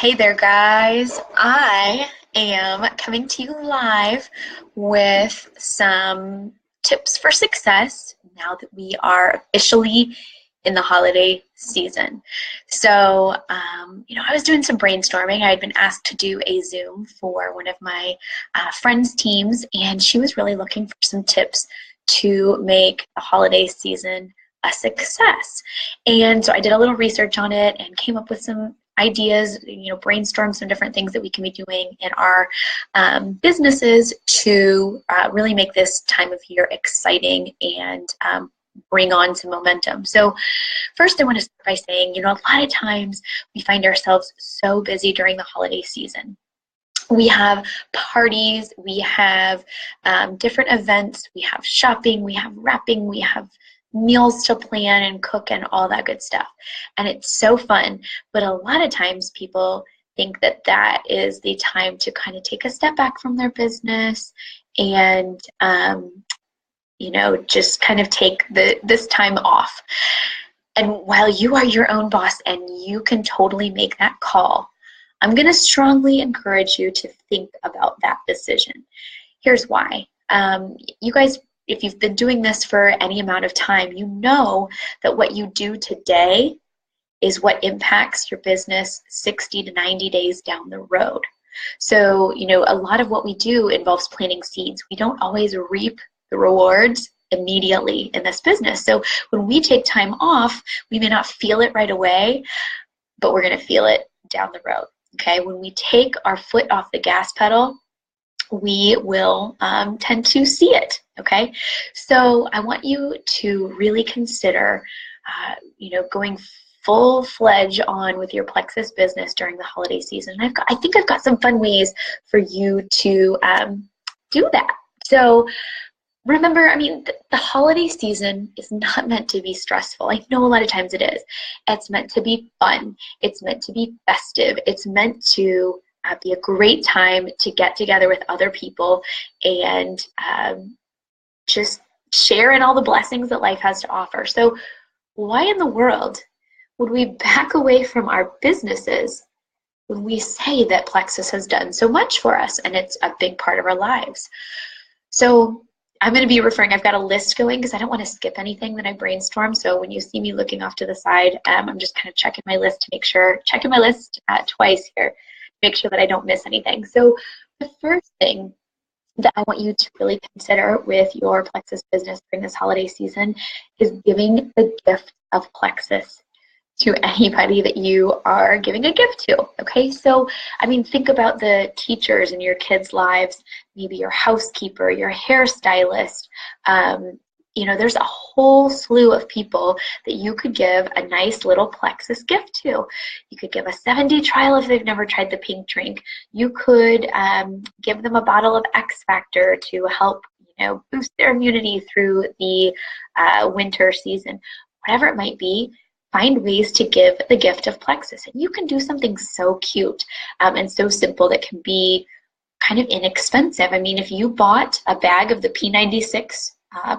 Hey there, guys. I am coming to you live with some tips for success now that we are officially in the holiday season. So, I was doing some brainstorming. I had been asked to do a Zoom for one of my friends' teams, and she was really looking for some tips to make the holiday season a success. And so I did a little research on it and came up with some ideas, brainstorm some different things that we can be doing in our businesses to really make this time of year exciting and bring on some momentum. So first I want to start by saying, a lot of times we find ourselves so busy during the holiday season. We have parties, we have different events, we have shopping, we have wrapping, we have meals to plan and cook and all that good stuff. And it's so fun. But a lot of times people think that that is the time to kind of take a step back from their business and, just kind of take this time off. And while you are your own boss and you can totally make that call, I'm going to strongly encourage you to think about that decision. Here's why. You guys, if you've been doing this for any amount of time, you know that what you do today is what impacts your business 60 to 90 days down the road. So, a lot of what we do involves planting seeds. We don't always reap the rewards immediately in this business. So when we take time off, we may not feel it right away, but we're going to feel it down the road. Okay, when we take our foot off the gas pedal, we will tend to see it. Okay, so I want you to really consider, going full-fledged on with your Plexus business during the holiday season. I think I've got some fun ways for you to do that. So remember, the holiday season is not meant to be stressful. I know a lot of times it is. It's meant to be fun. It's meant to be festive. It's meant to be a great time to get together with other people and just share in all the blessings that life has to offer. So why in the world would we back away from our businesses when we say that Plexus has done so much for us and it's a big part of our lives? So I'm going to be referring, I've got a list going because I don't want to skip anything that I brainstorm. So when you see me looking off to the side, I'm just kind of checking my list to make sure, checking my list twice here, make sure that I don't miss anything. So the first thing that I want you to really consider with your Plexus business during this holiday season is giving the gift of Plexus to anybody that you are giving a gift to. Okay, so think about the teachers in your kids' lives, maybe your housekeeper, your hairstylist. There's a whole slew of people that you could give a nice little Plexus gift to. You could give a 7-day trial if they've never tried the pink drink. You could give them a bottle of X Factor to help boost their immunity through the winter season. Whatever it might be, find ways to give the gift of Plexus. And you can do something so cute and so simple that can be kind of inexpensive. If you bought a bag of the P96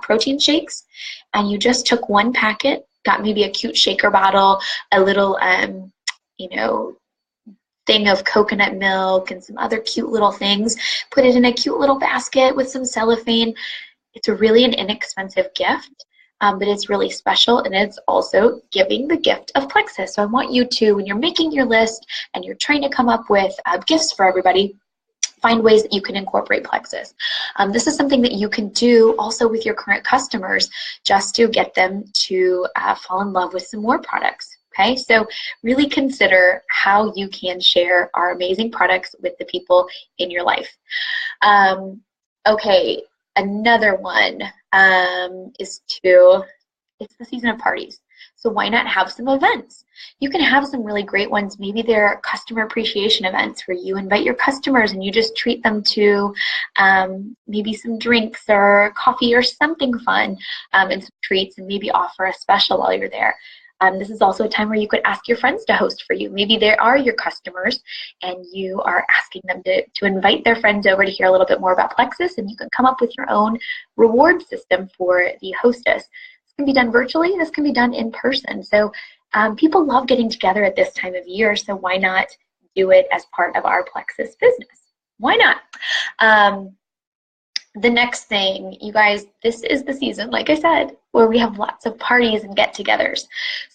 protein shakes and you just took one packet, got maybe a cute shaker bottle, a little, thing of coconut milk and some other cute little things, put it in a cute little basket with some cellophane. It's really an inexpensive gift. But it's really special, and it's also giving the gift of Plexus. So I want you to, when you're making your list and you're trying to come up with gifts for everybody, find ways that you can incorporate Plexus. This is something that you can do also with your current customers just to get them to fall in love with some more products. Okay, so really consider how you can share our amazing products with the people in your life. Okay, another one it's the season of parties. So why not have some events? You can have some really great ones. Maybe they're customer appreciation events where you invite your customers and you just treat them to maybe some drinks or coffee or something fun and some treats, and maybe offer a special while you're there. This is also a time where you could ask your friends to host for you. Maybe they are your customers and you are asking them to invite their friends over to hear a little bit more about Plexus, and you can come up with your own reward system for the hostess. This can be done virtually. This can be done in person. So people love getting together at this time of year, so why not do it as part of our Plexus business. Why not? The next thing, you guys, this is the season, like I said, where we have lots of parties and get-togethers.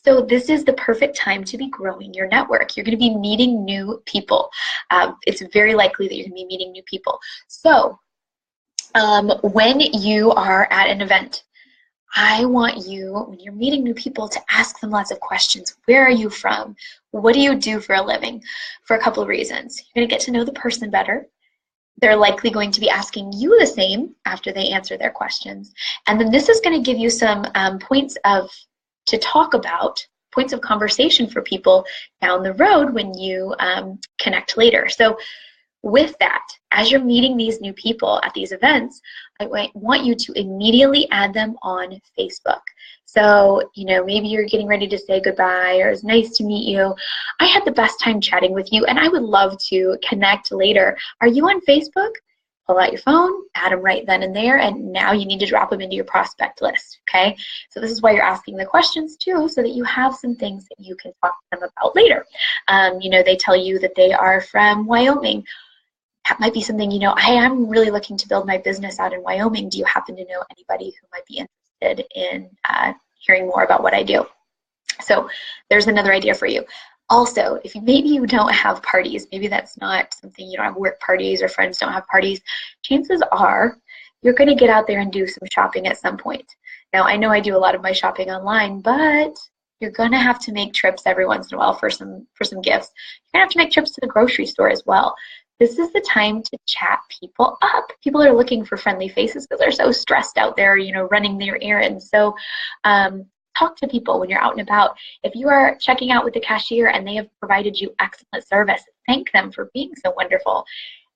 So this is the perfect time to be growing your network. You're going to be meeting new people. It's very likely that you're going to be meeting new people. So when you are at an event, I want you, when you're meeting new people, to ask them lots of questions. Where are you from? What do you do for a living? For a couple of reasons. You're going to get to know the person better. They're likely going to be asking you the same after they answer their questions. And then this is going to give you some points to talk about, points of conversation for people down the road when you connect later. So with that, as you're meeting these new people at these events, I want you to immediately add them on Facebook. So, maybe you're getting ready to say goodbye, or it's nice to meet you. I had the best time chatting with you, and I would love to connect later. Are you on Facebook? Pull out your phone, add them right then and there, and now you need to drop them into your prospect list, okay? So this is why you're asking the questions too, so that you have some things that you can talk to them about later. They tell you that they are from Wyoming. That might be something, hey, I'm really looking to build my business out in Wyoming. Do you happen to know anybody who might be interested in hearing more about what I do? So there's another idea for you. Also, if maybe you don't have parties, maybe that's not something, you don't have work parties or friends don't have parties, chances are you're going to get out there and do some shopping at some point. Now, I know I do a lot of my shopping online, but you're going to have to make trips every once in a while for some gifts. You're going to have to make trips to the grocery store as well. This is the time to chat people up. People are looking for friendly faces because they're so stressed out there, running their errands. So talk to people when you're out and about. If you are checking out with the cashier and they have provided you excellent service, thank them for being so wonderful.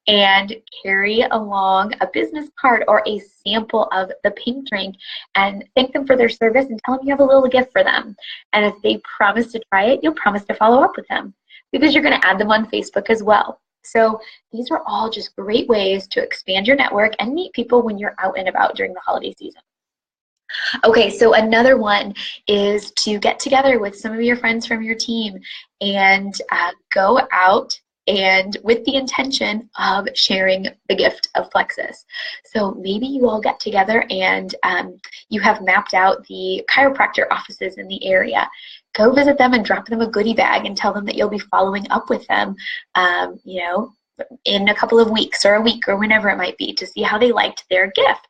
And carry along a business card or a sample of the pink drink and thank them for their service and tell them you have a little gift for them. And if they promise to try it, you'll promise to follow up with them because you're going to add them on Facebook as well. So these are all just great ways to expand your network and meet people when you're out and about during the holiday season. Okay, so another one is to get together with some of your friends from your team and go out and with the intention of sharing the gift of Plexus. So maybe you all get together and you have mapped out the chiropractor offices in the area. Go visit them and drop them a goodie bag and tell them that you'll be following up with them, in a couple of weeks or a week or whenever it might be to see how they liked their gift.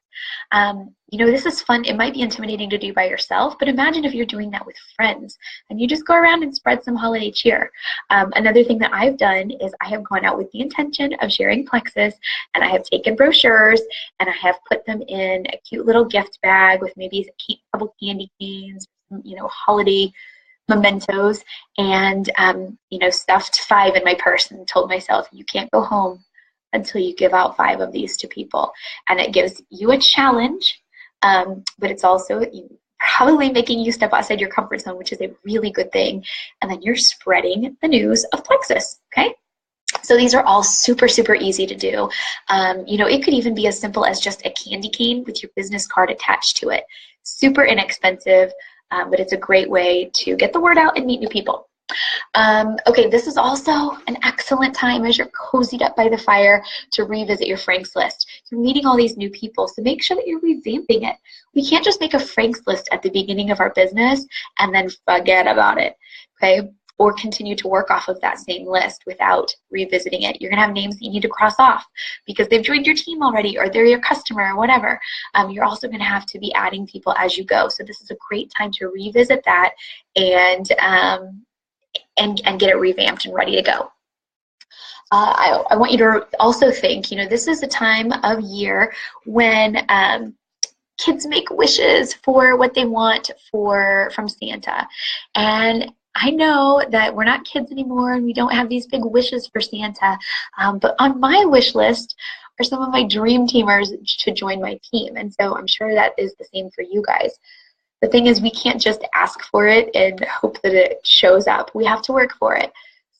This is fun. It might be intimidating to do by yourself, but imagine if you're doing that with friends and you just go around and spread some holiday cheer. Another thing that I've done is I have gone out with the intention of sharing Plexus, and I have taken brochures and I have put them in a cute little gift bag with maybe a couple candy canes, holiday mementos, and stuffed 5 in my purse and told myself, you can't go home until you give out 5 of these to people. And it gives you a challenge, but it's also probably making you step outside your comfort zone, which is a really good thing. And then you're spreading the news of Plexus, okay? So these are all super, super easy to do. It could even be as simple as just a candy cane with your business card attached to it. Super inexpensive, but it's a great way to get the word out and meet new people. Okay, this is also an excellent time as you're cozied up by the fire to revisit your Franks list. You're meeting all these new people, so make sure that you're revamping it. We can't just make a Franks list at the beginning of our business and then forget about it, okay? Or continue to work off of that same list without revisiting it. You're gonna have names that you need to cross off because they've joined your team already or they're your customer or whatever. You're also gonna have to be adding people as you go. So this is a great time to revisit that and get it revamped and ready to go. I want you to also think, this is a time of year when kids make wishes for what they want from Santa. And I know that we're not kids anymore and we don't have these big wishes for Santa, but on my wish list are some of my dream teamers to join my team. And so I'm sure that is the same for you guys. The thing is, we can't just ask for it and hope that it shows up. We have to work for it.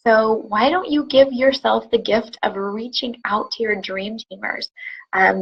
So why don't you give yourself the gift of reaching out to your dream teamers?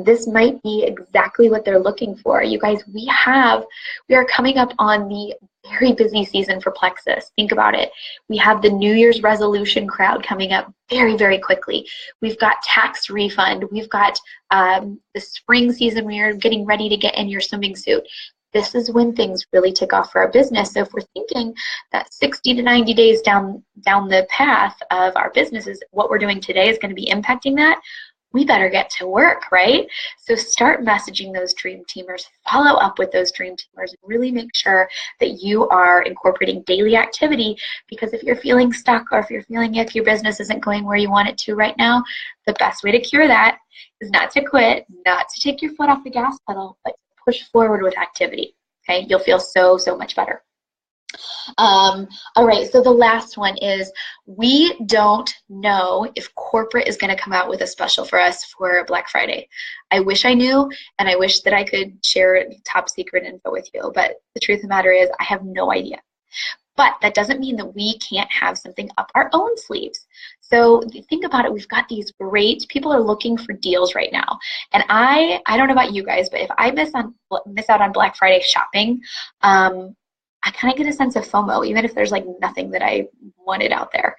This might be exactly what they're looking for. You guys, we are coming up on the very busy season for Plexus. Think about it. We have the New Year's resolution crowd coming up very, very quickly. We've got tax refund. We've got the spring season where you're getting ready to get in your swimming suit. This is when things really take off for our business. So if we're thinking that 60 to 90 days down the path of our businesses, what we're doing today is going to be impacting that, we better get to work, right? So start messaging those dream teamers, follow up with those dream teamers, and really make sure that you are incorporating daily activity, because if you're feeling stuck or if you're feeling like your business isn't going where you want it to right now, the best way to cure that is not to quit, not to take your foot off the gas pedal, but push forward with activity, okay? You'll feel so, so much better. All right, so the last one is, we don't know if corporate is going to come out with a special for us for Black Friday. I wish I knew, and I wish that I could share top secret info with you, but the truth of the matter is I have no idea. But that doesn't mean that we can't have something up our own sleeves. So think about it. We've got these great, people are looking for deals right now. And I don't know about you guys, but if I miss out on Black Friday shopping, I kind of get a sense of FOMO, even if there's like nothing that I wanted out there.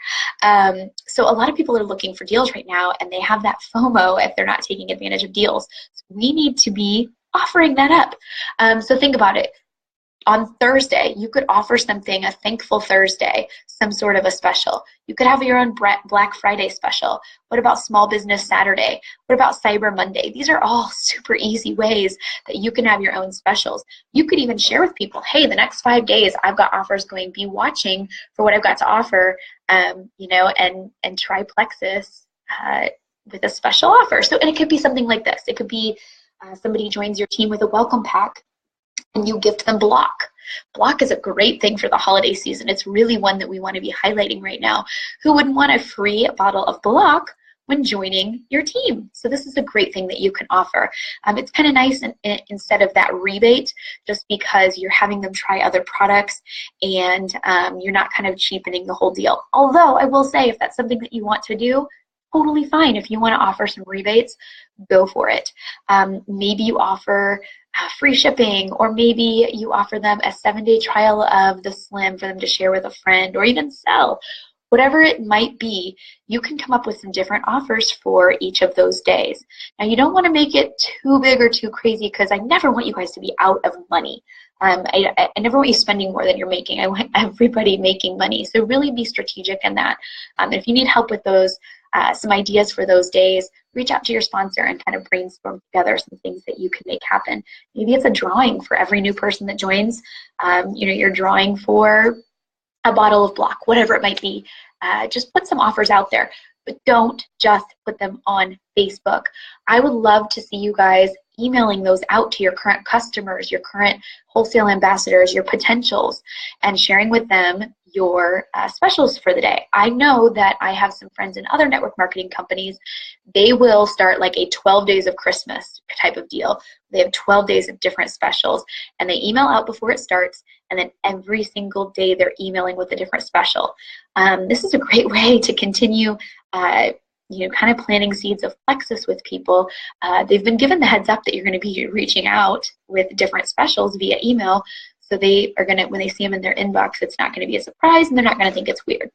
So a lot of people are looking for deals right now, and they have that FOMO if they're not taking advantage of deals. So we need to be offering that up. So think about it. On Thursday, you could offer something, a Thankful Thursday, some sort of a special. You could have your own Black Friday special. What about Small Business Saturday? What about Cyber Monday? These are all super easy ways that you can have your own specials. You could even share with people, hey, the next 5 days, I've got offers going. Be watching for what I've got to offer, and try Plexus with a special offer. So, and it could be something like this. It could be somebody joins your team with a welcome pack, and you gift them block. Block is a great thing for the holiday season. It's really one that we want to be highlighting right now. Who wouldn't want a free bottle of block when joining your team? So this is a great thing that you can offer. It's kind of nice instead of that rebate, just because you're having them try other products, and you're not kind of cheapening the whole deal. Although I will say, if that's something that you want to do, totally fine. If you want to offer some rebates, go for it. Maybe you offer free shipping, or maybe you offer them a 7-day trial of the Slim for them to share with a friend, or even sell. Whatever it might be, you can come up with some different offers for each of those days. Now, you don't want to make it too big or too crazy, because I never want you guys to be out of money. I never want you spending more than you're making. I want everybody making money. So really be strategic in that. If you need help with those, some ideas for those days, reach out to your sponsor and kind of brainstorm together some things that you can make happen. Maybe it's a drawing for every new person that joins. You're drawing for a bottle of block, whatever it might be. Just put some offers out there, but don't just put them on Facebook. I would love to see you guys emailing those out to your current customers, your current wholesale ambassadors, your potentials, and sharing with them your specials for the day. I know that I have some friends in other network marketing companies. They will start like a 12 days of Christmas type of deal. They have 12 days of different specials, and they email out before it starts, and then every single day they're emailing with a different special. This is a great way to continue kind of planting seeds of Plexus with people. They've been given the heads up that you're going to be reaching out with different specials via email. So they are going to, when they see them in their inbox, it's not going to be a surprise, and they're not going to think it's weird.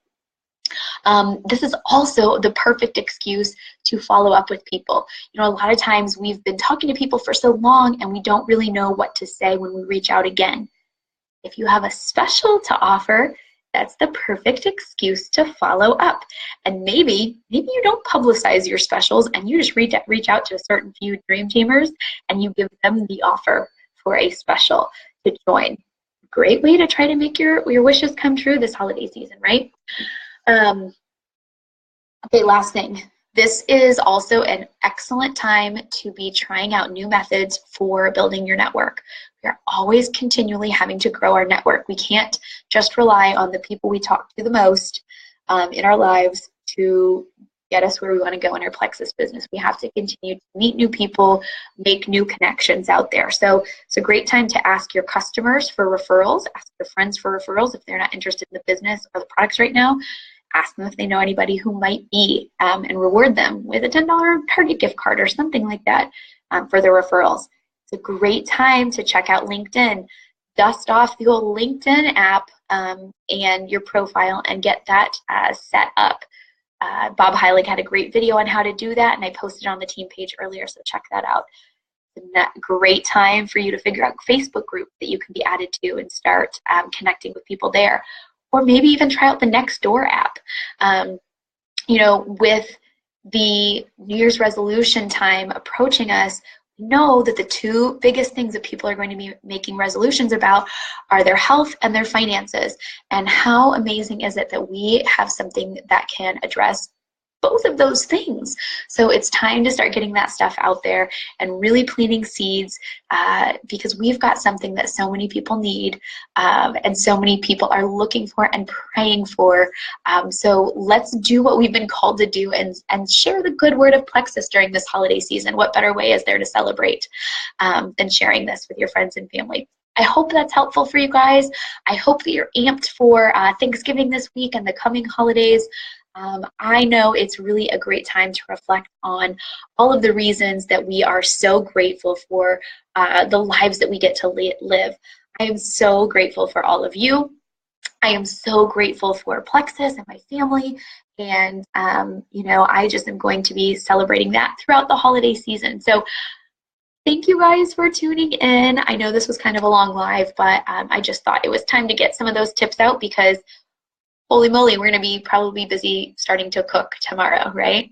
This is also the perfect excuse to follow up with people. A lot of times we've been talking to people for so long, and we don't really know what to say when we reach out again. If you have a special to offer, that's the perfect excuse to follow up. And maybe you don't publicize your specials, and you just reach out to a certain few dream teamers, and you give them the offer for a special to join. Great way to try to make your wishes come true this holiday season, right? Okay, last thing. This is also an excellent time to be trying out new methods for building your network. We are always continually having to grow our network. We can't just rely on the people we talk to the most in our lives to get us where we want to go in our Plexus business. We have to continue to meet new people, make new connections out there. So it's a great time to ask your customers for referrals, ask your friends for referrals if they're not interested in the business or the products right now. ask them if they know anybody who might be, and reward them with a $10 Target gift card or something like that for their referrals. It's a great time to check out LinkedIn. Dust off the old LinkedIn app and your profile and get that set up. Bob Heilig had a great video on how to do that, and I posted on the team page earlier, so check that out. It's a great time for you to figure out a Facebook group that you can be added to and start connecting with people there. Or maybe even try out the Nextdoor app. With the New Year's resolution time approaching us, know that the two biggest things that people are going to be making resolutions about are their health and their finances. And how amazing is it that we have something that can address both of those things? So it's time to start getting that stuff out there and really planting seeds, because we've got something that so many people need, and so many people are looking for and praying for. So let's do what we've been called to do and share the good word of Plexus during this holiday season. What better way is there to celebrate than sharing this with your friends and family? I hope that's helpful for you guys. I hope that you're amped for Thanksgiving this week and the coming holidays. I know it's really a great time to reflect on all of the reasons that we are so grateful for the lives that we get to live. I am so grateful for all of you. I am so grateful for Plexus and my family. And, I just am going to be celebrating that throughout the holiday season. So thank you guys for tuning in. I know this was kind of a long live, but I just thought it was time to get some of those tips out, because holy moly, we're going to be probably busy starting to cook tomorrow, right?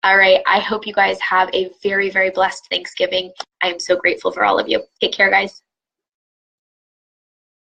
All right, I hope you guys have a very, very blessed Thanksgiving. I am so grateful for all of you. Take care, guys.